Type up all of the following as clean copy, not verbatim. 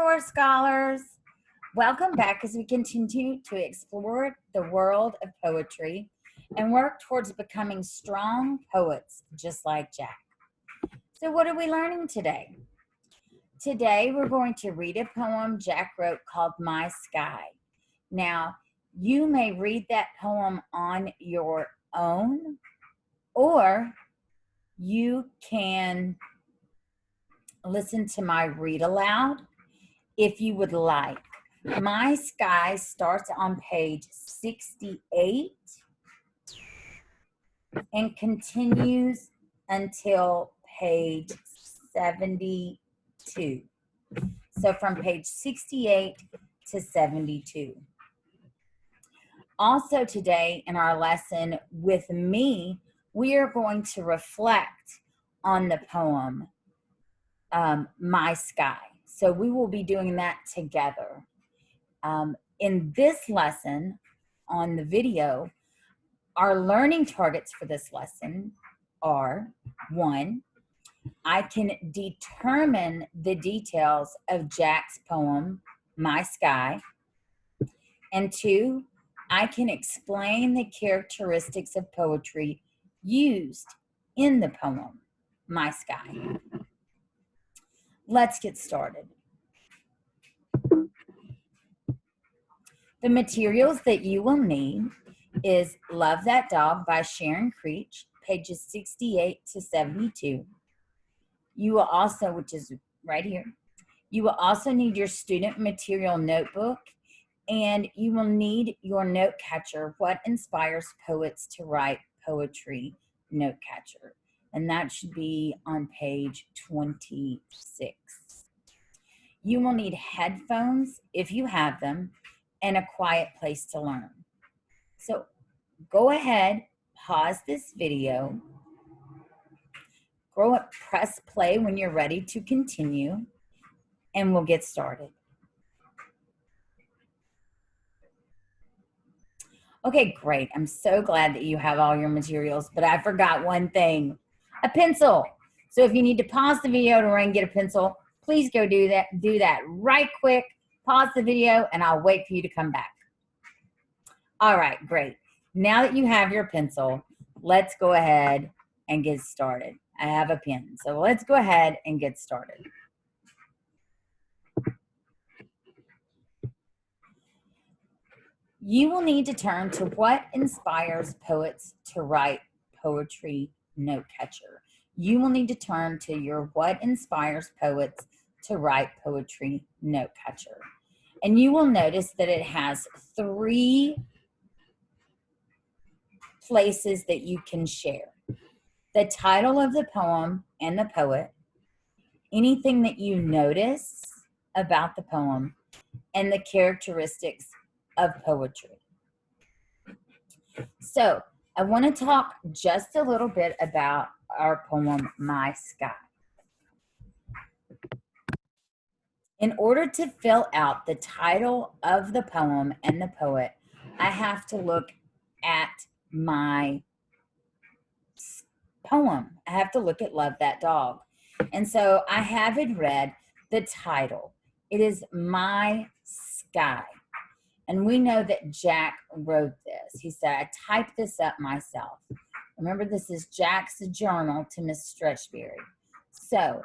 horror scholars. Welcome back as we continue to explore the world of poetry and work towards becoming strong poets just like Jack. So what are we learning today? Today we're going to read a poem Jack wrote called My Sky. Now, you may read that poem on your own, or you can listen to my read aloud if you would like. My Sky starts on page 68 and continues until page 72. So from page 68 to 72. Also today in our lesson with me, we are going to reflect on the poem, My Sky. So we will be doing that together. In this lesson on the video, our learning targets for this lesson are: 1, I can determine the details of Jack's poem, My Sky. And 2, I can explain the characteristics of poetry used in the poem, My Sky. Let's get started. The materials that you will need is Love That Dog by Sharon Creech, pages 68 to 72. You will also, which is right here, you will also need your student material notebook, and you will need your note catcher, What Inspires Poets to Write Poetry note catcher. And that should be on page 26. You will need headphones if you have them, and a quiet place to learn. So go ahead, pause this video, press play when you're ready to continue, and we'll get started. Okay, great. I'm so glad that you have all your materials, but I forgot one thing, a pencil. So if you need to pause the video to run and get a pencil, please go do that right quick. Pause the video and I'll wait for you to come back. All right, great. Now that you have your pencil, let's go ahead and get started. I have a pen, so let's go ahead and get started. You will need to turn to What Inspires Poets to Write Poetry note catcher. You will need to turn to your What Inspires Poets to Write Poetry note catcher. And you will notice that it has 3 places that you can share: the title of the poem and the poet, anything that you notice about the poem, and the characteristics of poetry. So I want to talk just a little bit about our poem, My Sky. In order to fill out the title of the poem and the poet, I have to look at my poem. I have to look at Love That Dog. And so I have it read, the title. It is My Sky. And we know that Jack wrote this. He said, I typed this up myself. Remember, this is Jack's journal to Miss Stretchberry. So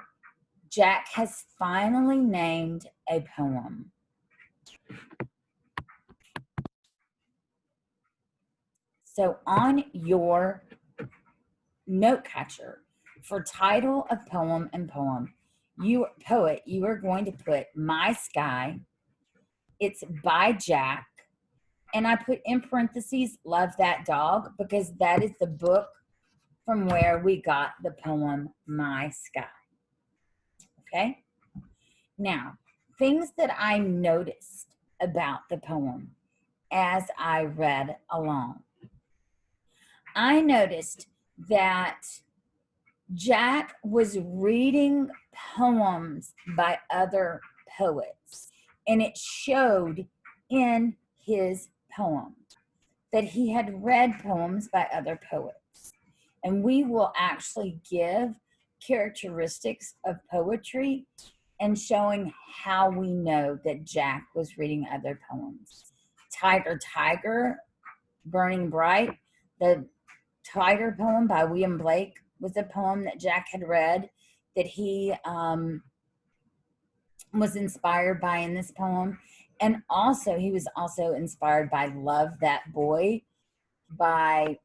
Jack has finally named a poem. So on your note catcher for title of poem and poet, you are going to put My Sky. It's by Jack. And I put in parentheses, Love That Dog, because that is the book from where we got the poem, My Sky. Okay? Now, things that I noticed about the poem as I read along. I noticed that Jack was reading poems by other poets, and it showed in his poem that he had read poems by other poets. And we will actually give characteristics of poetry and showing how we know that Jack was reading other poems. Tiger, Tiger, Burning Bright, the Tiger poem by William Blake was a poem that Jack had read that he was inspired by in this poem. And also, he was also inspired by Love That Boy by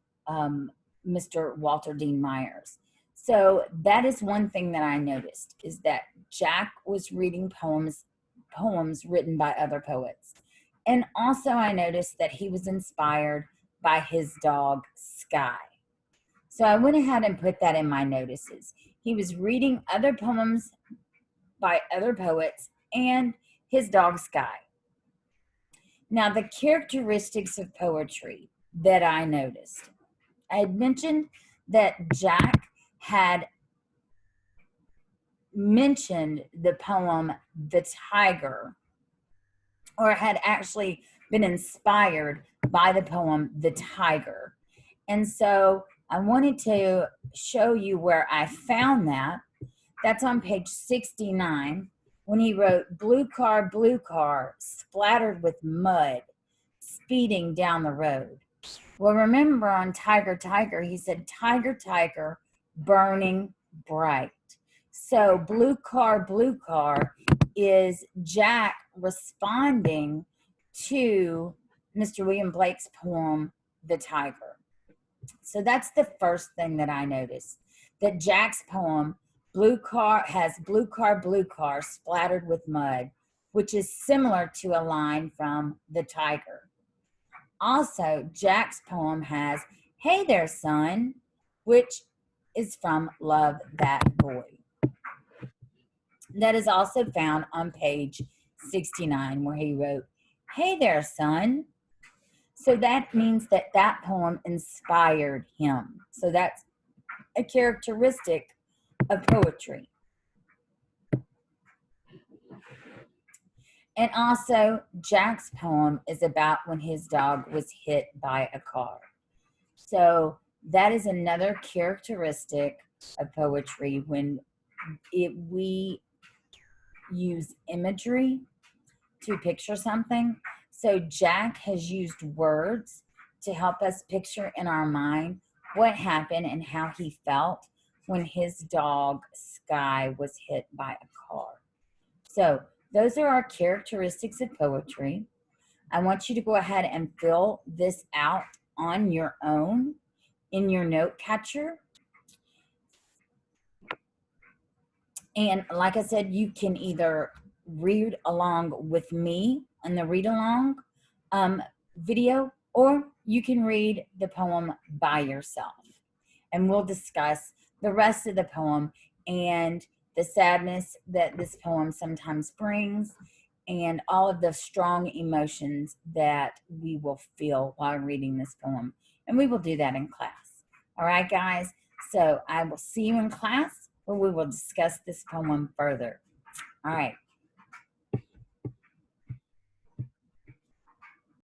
Mr. Walter Dean Myers. So that is one thing that I noticed, is that Jack was reading poems written by other poets. And also I noticed that he was inspired by his dog Sky. So I went ahead and put that in my notices. He was reading other poems by other poets and his dog Sky. Now, the characteristics of poetry that I noticed. I had mentioned that Jack had mentioned the poem The Tiger, or had actually been inspired by the poem The Tiger. And so I wanted to show you where I found that. That's on page 69, when he wrote, blue car, splattered with mud, speeding down the road. Well, remember on Tiger, Tiger, he said, Tiger, Tiger, burning bright. So blue car is Jack responding to Mr. William Blake's poem, The Tiger. So that's the first thing that I noticed, that Jack's poem, blue car, splattered with mud, which is similar to a line from The Tiger. Also, Jack's poem has Hey There, Son, which is from Love That Boy. That is also found on page 69, where he wrote, Hey there, son. So that means that that poem inspired him. So that's a characteristic of poetry. And also, Jack's poem is about when his dog was hit by a car. So that is another characteristic of poetry, when we use imagery to picture something. So Jack has used words to help us picture in our mind what happened and how he felt when his dog Sky was hit by a car. So those are our characteristics of poetry. I want you to go ahead and fill this out on your own in your note catcher. And like I said, you can either read along with me on the read along video, or you can read the poem by yourself. And we'll discuss the rest of the poem and the sadness that this poem sometimes brings, and all of the strong emotions that we will feel while reading this poem. And we will do that in class. All right, guys? So I will see you in class, where we will discuss this poem further. All right.